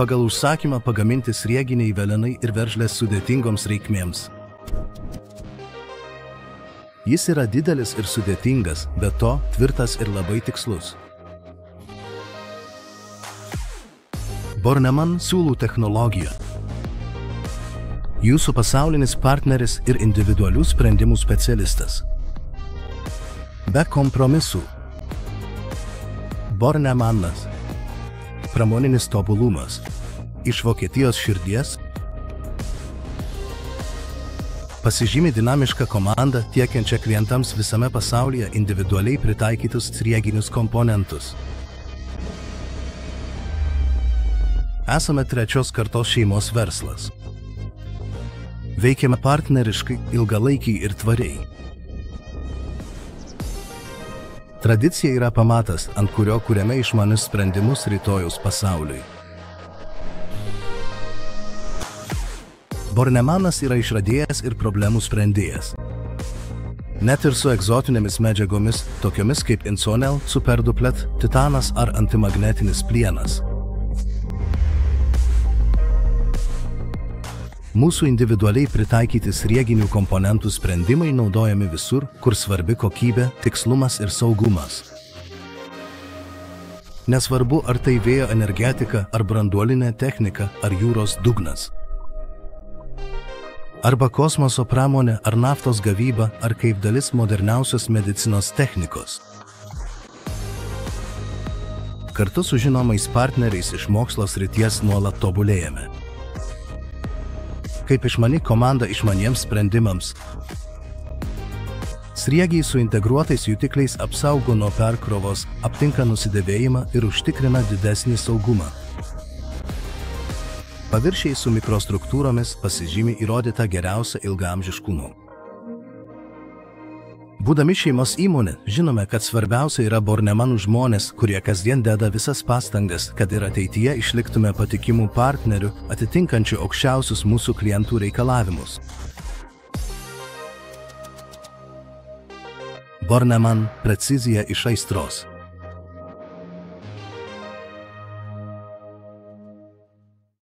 pagal užsakymą pagaminti srieginiai velenai ir veržlės sudėtingoms reikmėms. Jis yra didelis ir sudėtingas, be to tvirtas ir labai tikslus. Bornemann siūlų technologiją. Jūsų pasaulinis partneris ir individualių sprendimų specialistas. Be kompromisų. Bornemannas. Pramoninis tobulumas. Iš Vokietijos širdies. Pasižymi dinamiška komanda, tiekiančia klientams visame pasaulyje individualiai pritaikytus srieginius komponentus. Esame trečios kartos šeimos verslas. Veikiame partneriškai, ilgalaikiai ir tvariai. Tradicija yra pamatas, ant kurio kuriame išmanius sprendimus rytojaus pasauliui. Bornemannas yra išradėjas ir problemų sprendėjas. Net ir su egzotinėmis medžiagomis, tokiomis kaip Insonel, Superduplet, titanas ar antimagnetinis plienas. Mūsų individualiai pritaikyti srieginių komponentų sprendimai naudojami visur, kur svarbi kokybė, tikslumas ir saugumas. Nesvarbu, ar tai vėjo energetika, ar branduolinė technika, ar jūros dugnas. Arba kosmoso pramonė, ar naftos gavyba, ar kaip dalis moderniausios medicinos technikos. Kartu su žinomais partneriais iš mokslo srities nuolat tobulėjame. Kaip išmani komanda išmaniems sprendimams. Sriegiai su integruotais jutikliais apsaugo nuo perkrovos, aptinka nusidėvėjimą ir užtikrina didesnį saugumą. Paviršiai su mikrostruktūromis pasižymi įrodytą geriausią ilgaamžiškumu. Būdami šeimos įmonė, žinome, kad svarbiausia yra Bornemannų žmonės, kurie kasdien deda visas pastangas, kad ir ateityje išliktume patikimų partnerių, atitinkančių aukščiausius mūsų klientų reikalavimus. Bornemann – precizija iš aistros.